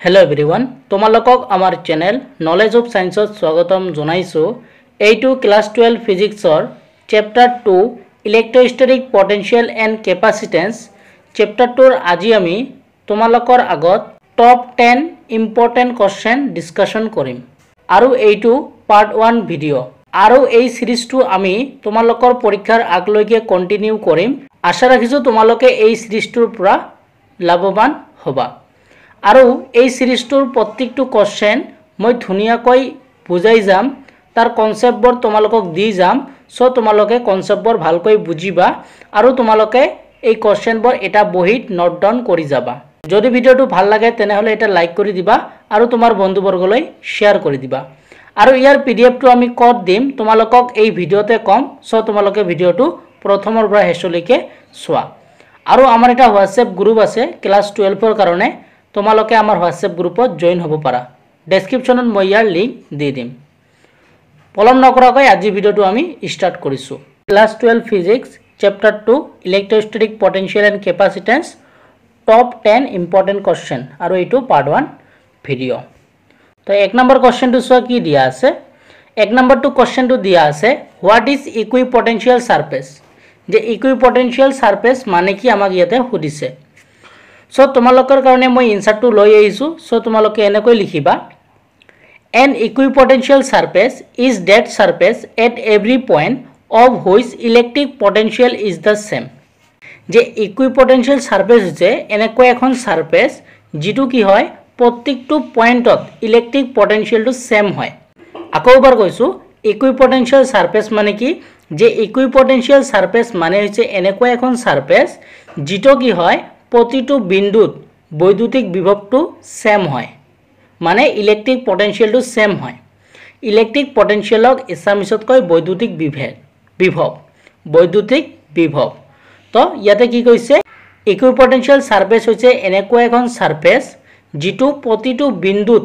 Hello everyone তোমালোকক আমাৰ channel knowledge of সায়েন্সত স্বাগতম জনাইছো। এইটো class 12 ফিজিক্সৰ chapter 2 electrostatic potential and কেপাসিটেন্স চেপ্টাৰটোৰ আজি আমি তোমালোকৰ আগত টপ 10 ইম্পৰ্টেন্ট কোৱেশ্চন ডিসকাশন কৰিম আৰু এইটো পাৰ্ট 1 ভিডিও আৰু এই সিৰিজটো আমি তোমালোকৰ পৰীক্ষাৰ আগলৈকে কন্টিনিউ কৰিম। আশা ৰাখিছো তোমালোকে এই সিৰিজটোৰ পৰা লাভৱান হ'বা। আৰু এই সিৰিজটোৰ প্ৰত্যেকটো কোৱেশ্চন মই ধুনিয়াকৈ বুজাই যাম, তাৰ কনসেপ্টবোৰ তোমালোকক দি যাম। সো তোমালোকে কনসেপ্টবোৰ ভালকৈ বুজিবা আৰু তোমালোকে এই কোৱেশ্চনবোৰ এটা বহিত নোট ডাউন কৰি যাবা। যদি ভিডিওটো ভাল লাগে তেনেহলে এটা লাইক কৰি দিবা আৰু তোমাৰ বন্ধুবৰ্গলৈ শেয়াৰ কৰি দিবা। আৰু ইয়াৰ পিডিএফটো আমি ক'ত দিম তোমালোকক এই ভিডিওতে কম। সো তোমালোকে ভিডিওটো প্ৰথমৰ পৰা শেষলৈকে চোৱা। আৰু আমাৰ এটা হোৱাটসএপ গ্ৰুপ আছে ক্লাস 12ৰ কাৰণে, তোমালোকে আমাৰ হোৱাটসএপ গ্ৰুপত জয়েন হ'ব পাৰা। ডেসক্ৰিপশনত মই ইয়াৰ লিংক দি দিম। পলম নকৰাকৈ আজি ভিডিওটো আমি স্টাৰ্ট কৰিছো। Class 12 physics chapter 2 electrostatic potential and capacitance top 10 important question আৰু এইটো পাৰ্ট 1 ভিডিও। তো এক নম্বৰ কোৱেশ্চনটো চোৱা কি দিয়া আছে। এক নম্বৰটো কোৱেশ্চনটো দিয়া আছে হোৱাট ইজ ইকুইপটেনশিয়াল সাৰফেস। যে ইকুইপটেনশিয়াল সাৰফেস মানে কি আমাক ইয়াতে সুধিছে। সো তোমালোকৰ কাৰণে মই এনসারটো লৈ আহিছো। সো তোমালোকে এনেকৈ লিখিবা an equipotential surface is that surface at every point of which electric potential is the same. যে ইকুইপটেনশিয়াল সাৰফেস হৈছে এনেকৈ এখন সাৰফেস যিটো কি হয় প্ৰত্যেকটো পয়েন্টত ইলেক্ট্ৰিক পটেনশিয়ালটো সেম হয়। আকৌ এবাৰ কৈছো ইকুইপটেনশিয়াল সাৰফেস মানে কি, যে ইকুইপটেনশিয়াল সাৰফেস মানে হৈছে এনেকৈ এখন সাৰফেস যিটো কি হয় প্ৰতিটো বিন্দুত বৈদ্যুতিক বিভৱটো সেম হয়, মানে ইলেক্ট্ৰিক পটেনশিয়ালটো সেম হয়। ইলেক্ট্ৰিক পটেনশিয়ালক এছামিছত কয় বৈদ্যুতিক বিভৱ। তো ইয়াতে কি কৈছে ইকুইপটেনশিয়াল সাৰফেস হৈছে এনেকুৱা এখন সাৰফেস যিটো প্ৰতিটো বিন্দুত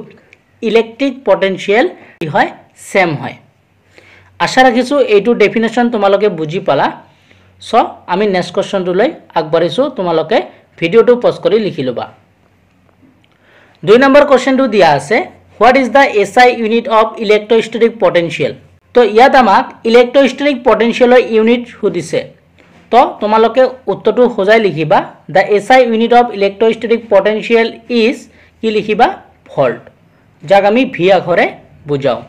ইলেক্ট্ৰিক পটেনশিয়াল কি হয় সেম হয়। আশা ৰাখিছো এইটো ডেফিনেশন তোমালোকে বুজি পালা। সো আমি নেক্সট কোৱেশ্চনটোলৈ আগবাঢ়িছো, তোমালোকে ভিডিওটো পজ কৰি লিখি লবা। 2 নম্বৰ কোৱেশ্চনটো দিয়া আছে what is the SI unit of electrostatic potential. তো ইয়াত আমাক ইলেক্ট্ৰোস্ট্যাটিক পটেনশিয়ালৰ ইউনিট সুধিছে। তো তোমালোকে উত্তৰটো সজাই লিখিবা the SI unit of electrostatic potential is কি লিখিবা ভোল্ট, যাক আমি ভি আখৰে বুজাও।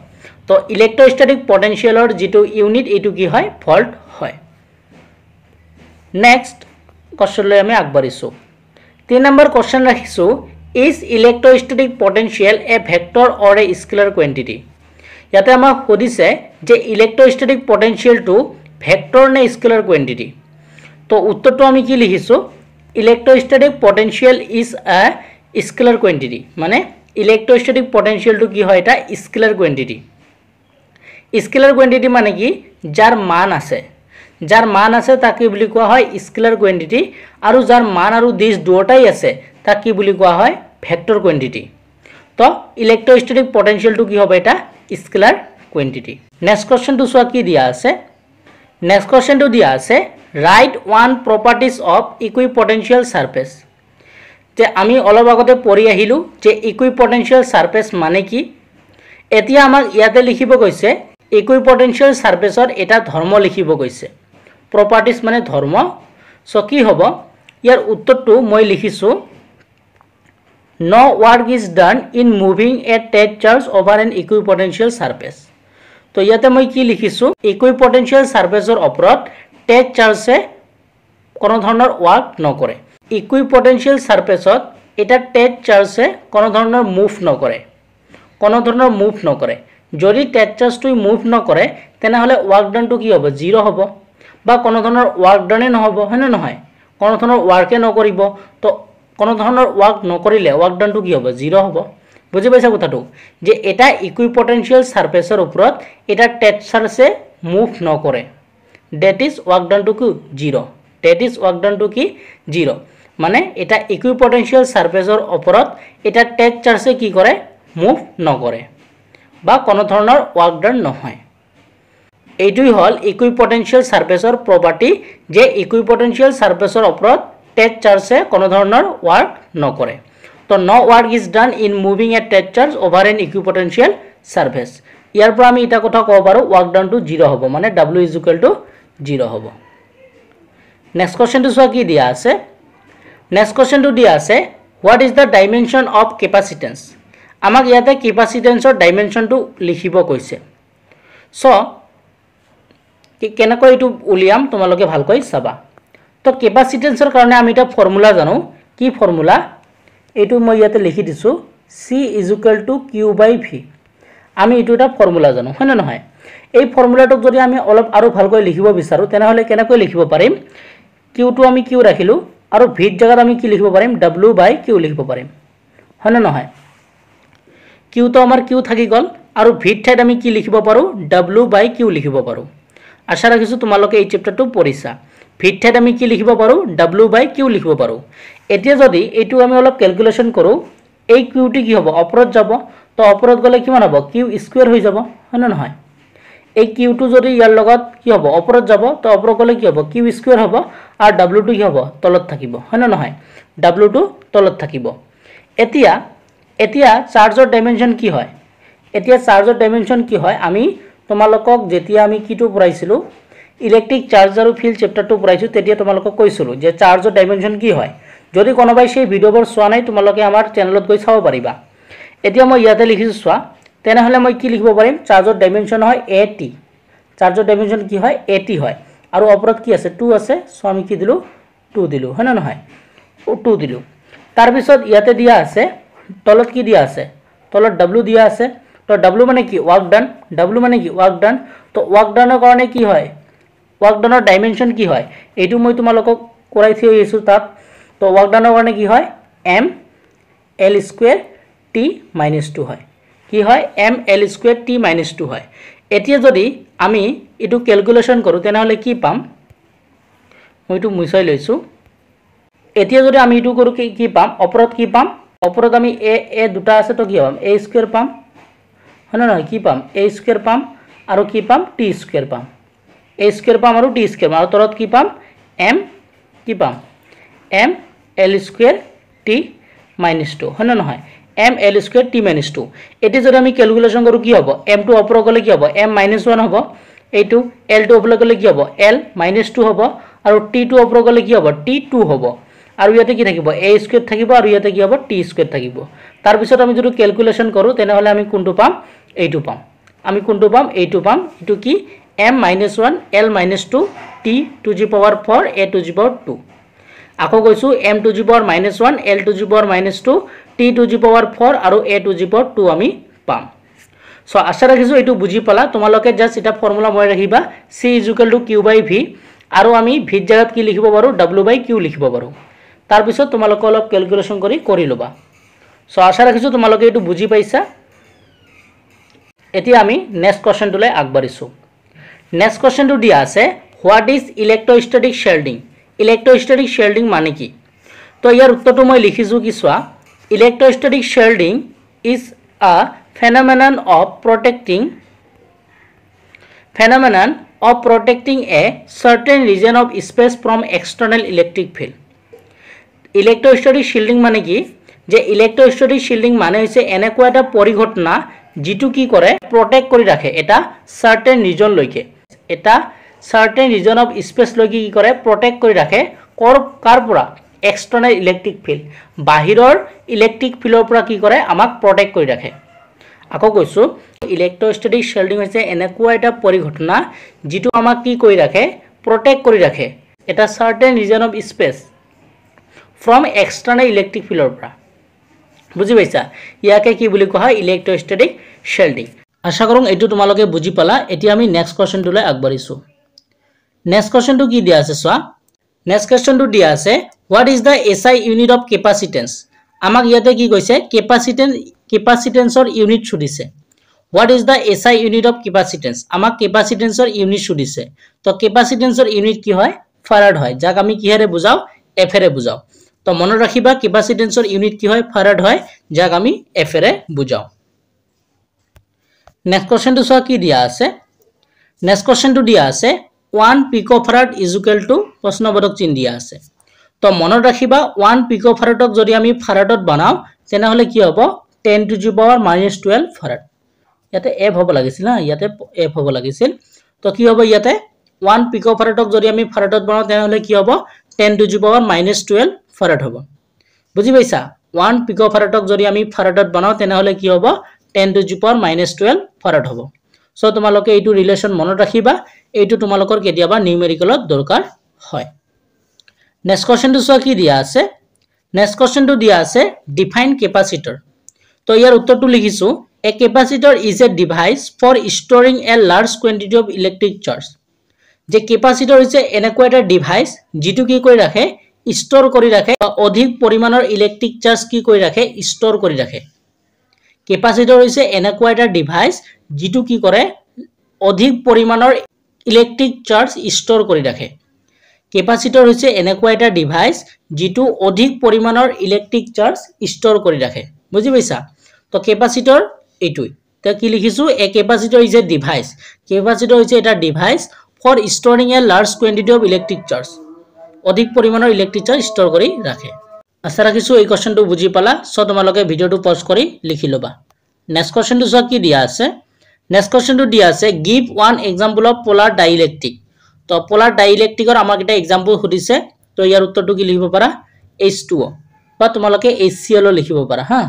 তো ইলেক্ট্ৰোস্ট্যাটিক পটেনশিয়ালৰ যেটো ইউনিট এইটো কি হয় ভোল্ট হয়। নেক্সট কোৱেশ্চনলৈ আমি আগবাঢ়িছো। 3 নম্বৰ কোৱেশ্চন ৰাখিছো is electrostatic potential a vector or a scalar quantity. ইয়াতে আমাক সুধিছে যে ইলেক্ট্ৰোস্ট্যাটিক পটেনশিয়ালটো ভেক্টৰ নে স্কেলাৰ কোৱান্টিটি। তো উত্তৰটো আমি কি লিখিছো electrostatic potential is a scalar quantity, মানে ইলেক্ট্ৰোস্ট্যাটিক পটেনশিয়ালটো কি হয় এটা স্কেলাৰ কোৱান্টিটি। স্কেলাৰ কোৱান্টিটি মানে কি যাৰ মান আছে তাক কি বুলি কোৱা হয় স্কেলাৰ কোৱান্টিটি, আৰু যাৰ মান আৰু দিশ দুটাই আছে তাক কি বুলি কোৱা হয় ভেক্টৰ কোৱান্টিটি। তো ইলেক্ট্ৰোস্ট্যাটিক পটেনশিয়ালটো কি হবে এটা স্কেলাৰ কোৱান্টিটি। নেক্সট কোৱেশ্চনটো চোৱা কি দিয়া আছে। নেক্সট কোৱেশ্চনটো দিয়া আছে write one properties of equipotential surface. যে আমি অলপ আগতে পঢ়ি আহিলো যে ইকুইপটেনশিয়াল সারফেস মানে কি। এতিয়া আমাক ইয়াতে লিখিব কৈছে ইকুইপটেনশিয়াল সাৰফেসৰ এটা ধৰ্ম লিখিব কৈছে। প্ৰপাৰ্টিজ মানে ধৰ্ম। সো কি হ'ব ইয়াৰ উত্তৰটো মই লিখিছো no work is done in moving a টেট charge over an equipotential surface. তো ইয়াতে মই কি লিখিছো ইকুইপটেনশিয়াল সাৰফেসৰ ওপৰত টেট চাৰ্জে কোনো ধৰণৰ ওয়াৰ্ক নকৰে। ইকুইপটেনশিয়াল সাৰফেসত এটা টেট চাৰ্জে কোনো ধৰণৰ মুভ নকৰে। যদি টেট চাৰ্জটো মুভ নকৰে তেনেহলে ওয়াৰ্ক ডানটো কি হ'ব জিৰো হ'ব, বা কোনো ধৰণৰ ওয়াৰ্ক ডানে নহ'ব, হয় না নহয়, কোনো ধৰণৰ ওয়াৰ্কে নকৰিব। তো কোনো ধৰণৰ ওয়াৰ্ক নকৰিলে ওয়াৰ্ক ডানটো কি হ'ব জিৰো হ'ব। বুজি পাইছা কথাটো, যে এটা ইকুইপটেনশিয়াল সাৰফেসৰ ওপৰত এটা টেট চাৰ্জে মুভ নকৰে, ডেট ইজ ওয়াৰ্ক ডানটো কি জিৰো। মানে এটা ইকুইপটেনশিয়াল সাৰফেসৰ ওপৰত এটা টেট চাৰ্জে কি কৰে মুভ নকৰে বা কোনো ধৰণৰ ওয়াৰ্ক ডান নহয়। এইটোই হল ইকুইপটেনশিয়াল সাৰফেসৰ প্ৰপাৰ্টি, যে ইকুইপটেনশিয়াল সাৰফেসৰ ওপৰত টেট চাৰ্জে কোনো ধৰণৰ ওয়াৰ্ক নকৰে। তো তো no work is done in moving a টেট charge over an equipotential surface ইয়াৰ পৰা আমি এটা কথা ক'ব পাৰোঁ ওয়ার্ক ডান টু 0 হ'ব মানে w ইজ ইকুয়াল টু 0 হ'ব নেক্সট কোশ্চেনটো চোৱা কি দিয়া আছে নেক্সট কোশ্চেনটো দিয়া আছে what is the dimension of capacitance আমাক ইয়াতে কেপাসিটেন্সৰ ডাইমেনশনটো লিখিব কৈছে সো কেনেকৈ এইটো উলিয়াম তোমালোকে ভালকৈ চাবা তো কেপাসিটেন্সৰ কাৰণে আমি এটা ফৰ্মুলা জানো কি ফৰ্মুলা এইটো মই ইয়াতে লিখি দিছো c is equal to q by v আমি এইটো এটা ফৰ্মুলা জানো হয় না নহয় এই ফৰ্মুলাটোক যদি আমি অলপ আৰু ভালকৈ লিখিব বিচাৰো তেনেহলে কেনেকৈ লিখিব পাৰিম q টো আমি q ৰাখিলো আৰু v ৰ জাগাত আমি কি লিখিব পাৰিম w বাই q লিখিব পাৰিম হয় না নহয় q তো আমাৰ q থাকি গল আৰু v ৰ ঠাইত আমি কি লিখিব পাৰো w বাই q লিখিব পাৰো আশা ৰাখিছো তোমালোকে এই চ্যাপ্টাৰটো পঢ়িছা v ৰ ঠাইত আমি কি লিখিব পাৰো w বাই q লিখিব পাৰো এতিয়া যদি এইটো আমি অলপ ক্যালকুলেশন কৰো এই q টি কি হ'ব অপৰত যাব তো অপৰত গলে কিমান হ'ব q স্কয়াৰ হৈ যাব হয় না নহয় এই q টো যদি ইয়াৰ লগত কি হ'ব অপৰত যাব তো অপৰত গলে কি হ'ব q স্কয়াৰ হ'ব আৰু w টো কি হ'ব তলত থাকিব হয় না নহয় w টো তলত থাকিব এতিয়া চাৰ্জৰ ডাইমেনশন কি হয় এতিয়া চাৰ্জৰ ডাইমেনশন কি হয় আমি তোমালোকক যেতিয়া আমি কিটো পঢ়াইছিলো ইলেক্ট্ৰিক চাৰ্জ আৰু ফিল্ড চ্যাপ্টাৰটো পঢ়াইছো তেতিয়া তোমালোকক কৈছিলো যে চাৰ্জৰ ডাইমেনশন কি হয় যদি কোনোবাই সেই ভিডিওবোৰ চোৱা নাই তোমালোকে আমাৰ চেনেলত গৈ চাব পাৰিবা এতিয়া মই ইয়াতে লিখিছো চোৱা তেনেহলে মই কি লিখিব পাৰিম চাৰ্জৰ ডাইমেনশন হয় at চাৰ্জৰ ডাইমেনশন কি হয় at হয় আৰু অপৰত কি আছে 2 আছে সো আমি কি দিলো 2 দিলো হয় না নহয় 2 দিলো তাৰ পিছত ইয়াতে দিয়া আছে তলত কি দিয়া আছে তলত w দিয়া আছে তো w মানে কি ওয়ার্ক ডান w মানে কি ওয়ার্ক ডান তো ওয়ার্ক ডানৰ কাৰণে কি হয় ওয়াৰ্ক ডানৰ ডাইমেনশন কি হয় এইটো মই তোমালোকক কৰাই থৈ আছো তাত তো ওয়াৰ্ক ডানৰ কাৰণে কি হয় m l স্কয়াৰ t - 2 হয় কি হয় m l স্কয়াৰ t - 2 হয় এতিয়া যদি আমি এটো ক্যালকুলেশন কৰো তেনেহলে কি পাম মই এটো মুছাই লৈছো এতিয়া যদি আমি এটো কৰো কি পাম অপৰত কি পাম অপৰত আমি a দুটা আছে তো কি পাম a স্কয়াৰ পাম হয় না নহয় কি পাম a স্কয়াৰ পাম আৰু কি পাম t স্কয়াৰ পাম a স্কয়াৰ পাম আৰু t স্কয়াৰ আৰু তলত কি পাম m কি পাম m l স্কয়াৰ t - 2 হয় না নহয় m l স্কয়াৰ t - 2 এটি যদি আমি ক্যালকুলেশন কৰো কি হ'ব m টো ওপৰ গলে কি হ'ব m - 1 হ'ব এইটো l টো ওপৰ গলে কি হ'ব l - 2 হ'ব আৰু t টো ওপৰ গলে কি হ'ব t 2 হ'ব আৰু ইয়াতে কি থাকিব a স্কয়াৰ থাকিব আৰু ইয়াতে কি হ'ব t স্কয়াৰ থাকিব তাৰ পিছত আমি যদি ক্যালকুলেশন কৰো তেনেহলে আমি কোনটো পাম এইটো পাম আমি কোনটো পাম এইটো পাম এটো কি m - 1 l - 2 t to the power 4 a to the power 2 আকৌ কৈছো m to the power -1 l to the power -2 t to the power 4 আৰু a to the power 2 আমি পাম সো আশা ৰাখিছো এটো বুজি পালা তোমালোকে জাস্ট এটা ফৰ্মুলা মই ৰাখিবা c = q / v আৰু আমি v ৰ জাগাত কি লিখিব পাৰো w / q লিখিব পাৰো তাৰ পিছত তোমালোকে অলপ ক্যালকুলেশন কৰি লবা সো আশা ৰাখিছো তোমালোকে এটো বুজি পাইছা এতিয়া আমি নেক্সট কোশ্চেনটোলৈ আগবাঢ়িছো নেক্সট কোশ্চেনটো দিয়া আছে হোৱাট ইজ ইলেক্ট্ৰোষ্টেটিক শেল্ডিং ইলেক্ট্ৰোষ্টেটিক শেল্ডিং মানে কি তো ইয়াৰ উত্তৰটো মই লিখিছো কি চোৱা ইলেক্ট্ৰোষ্টেটিক শেল্ডিং is a phenomenon of protecting a certain region of space from external electric field electrostatic shielding মানে কি যে ইলেক্ট্ৰোষ্টেটিক শিল্ডিং মানে হৈছে এনেকুৱা এটা পৰিঘটনা যেটো কি কৰে প্ৰটেক্ট কৰি ৰাখে এটা সাৰ্টেন ৰিজন লৈকে এটা সাৰ্টেন ৰিজন অফ স্পেস লৈকে কি কৰে প্ৰটেক্ট কৰি ৰাখে কাৰ পৰা এক্সটাৰ্নাল ইলেক্ট্ৰিক ফিল্ড বাহিৰৰ ইলেক্ট্ৰিক ফিল্ডৰ পৰা কি কৰে আমাক প্ৰটেক্ট কৰি ৰাখে আকৌ কৈছো ইলেক্ট্ৰোষ্টেটিক শেল্ডিং হৈছে এনেকুৱা এটা পৰিঘটনা যেটো আমাক কি কৰি ৰাখে প্ৰটেক্ট কৰি ৰাখে এটা certain region of space from external electric field পৰা বুজি পাইছা ইয়াকে কি বুলি কোৱা হয় ইলেক্ট্ৰোষ্টেটিক শেল্ডিং আশা কৰোঁ এটো তোমালোকে বুজি পালা এতিয়া আমি নেক্সট কোশ্চেনটোলৈ আগবাঢ়িছো নেক্সট কোশ্চেনটো কি দিয়া আছে চোৱা নেক্সট কোশ্চেনটো দিয়া আছে what is the SI unit of capacitance আমাক ইয়াতে কি কৈছে কেপাসিটেন্সৰ ইউনিট সুধিছে what is the SI unit of capacitance আমাক কেপাসিটেন্সৰ ইউনিট সুধিছে তো কেপাসিটেন্সৰ ইউনিট কি হয় ফাৰাড হয় যাক আমি কিহেৰে বুজাও f এৰে বুজাও তো মনত ৰাখিবা কেপাসিটেন্সৰ ইউনিট কি হয় ফাৰাড হয় যাক আমি f এৰে বুজাও নেক্সট কোশ্চেনটো চোৱা কি দিয়া আছে নেক্সট কোশ্চেনটো দিয়া আছে 1 পিকোফাৰাড = প্ৰশ্নবোধক চিহ্ন দিয়া আছে তো মনত ৰাখিবা 1 পিকোফাৰাডক যদি আমি ফাৰাডত বনাও তেনেহলে কি হ'ব 10 to the power minus 12 farad ইয়াতে f হ'ব লাগিছিল না ইয়াতে f হ'ব লাগিছিল তো কি হ'ব ইয়াতে 1 পিকোফাৰাডক যদি আমি ফাৰাডত বনাও তেনেহলে কি হ'ব 10 to the power minus 12 farad হ'ব বুজি পাইছা 1 পিকোফাৰাডক যদি আমি ফাৰাডত বনাও তেনেহলে কি হ'ব 10 to the power minus 12 farad হ'ব সো তোমালোকে এইটো ৰিলেচন মনত ৰাখিবা এইটো তোমালোকৰ কেতিয়াবা নিউমেৰিকেলত দৰকাৰ হয় নেক্সট কোৱেশ্চনটো চোৱা কি দিয়া আছে নেক্সট কোৱেশ্চনটো দিয়া আছে ডিফাইন কেপাসিটৰ তো ইয়াৰ উত্তৰটো লিখিছো a capacitor is a device for storing a large quantity of electric charge যে capacitor হৈছে এনেকুৱা এটা ডিভাইস যেটো কি কৰি ৰাখে ষ্টৰ কৰি ৰাখে অধিক পৰিমাণৰ ইলেক্ট্ৰিক চাৰ্জ কি কৰি ৰাখে ষ্টৰ কৰি ৰাখে capacitor হৈছে এনেকুৱা এটা ডিভাইস যেটো কি কৰে অধিক পৰিমাণৰ ইলেক্ট্ৰিক চাৰ্জ ষ্টৰ কৰি ৰাখে capacitor হৈছে এনেকুৱা এটা ডিভাইস যেটো অধিক পৰিমাণৰ ইলেক্ট্ৰিক চাৰ্জ ষ্টৰ কৰি ৰাখে বুজি পাইছা তো capacitor এইটোই তো কি লিখিছো a capacitor is a device capacitor হৈছে এটা device for storing a large quantity of electric charge অধিক পৰিমাণৰ ইলেক্ট্ৰিক চাৰ্জ ষ্টৰ কৰি ৰাখে আশা ৰাখিছো এই কোৱেশ্চনটো বুজি পালা সো তোমালোকে ভিডিওটো পজ কৰি লিখি লবা নেক্সট কোৱেশ্চনটো চোৱা কি দিয়া আছে নেক্সট কোৱেশ্চনটো দিয়া আছে give one example of polar dielectric তো polar dielectricৰ আমাক এটা एग्जांपल খুদিছে তো ইয়াৰ উত্তৰটো কি লিখিব পাৰা H2O বা তোমালোকে HCl লিখিব পাৰা হা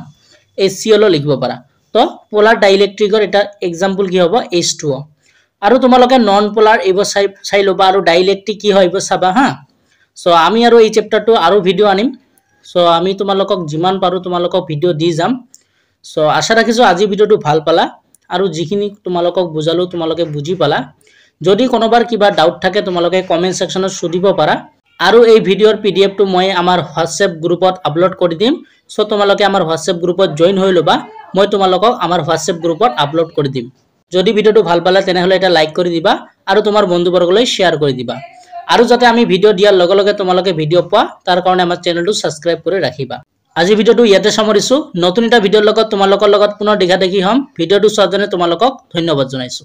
HCl লিখিব পাৰা তো polar dielectricৰ এটা एग्जांपल কি হ'ব H2O আৰু তোমালোকে নন পোলাৰ এইবোৰ চাই লবা আৰু ডাইইলেক্ট্ৰিক কি হয় এইবোৰ চাবা হা সো আমি আৰু এই চ্যাপ্টাৰটো আৰু ভিডিও আনিম সো আমি তোমালোকক যিমান পাৰো তোমালোকক ভিডিও দি যাম সো আশা ৰাখিছো আজি ভিডিওটো ভাল পালা আৰু যিখিনি তোমালোকক বুজালো তোমালোকে বুজি পালা যদি কোনোবাৰ কিবা ডাউট থাকে তোমালোকে কমেন্ট সেকশনত সুধিব পাৰা আৰু এই ভিডিওৰ পিডিএফ টো মই আমাৰ WhatsApp গ্ৰুপত আপলোড কৰি দিম সো তোমালোকে আমাৰ WhatsApp গ্ৰুপত জয়েন হৈ লবা মই তোমালোকক আমাৰ WhatsApp গ্ৰুপত আপলোড কৰি দিম যদি ভিডিওটো ভাল পালা তেনেহলে এটা লাইক কৰি দিবা আৰু তোমাৰ বন্ধুবৰ্গলৈ শেয়াৰ কৰি দিবা আৰু যাতে আমি ভিডিও দিয়াৰ লগে লগে তোমালোকে ভিডিও পোৱা তাৰ কাৰণে আমাৰ চেনেলটো সাবস্ক্ৰাইব কৰি ৰাখিবা আজি ভিডিওটো ইয়াতে সামৰিছো নতুন এটা ভিডিওৰ লগত তোমালোকৰ লগত পুনৰ দেখা দেখি হম ভিডিওটো চোৱাৰ জন্য তোমালোকক ধন্যবাদ জনাইছো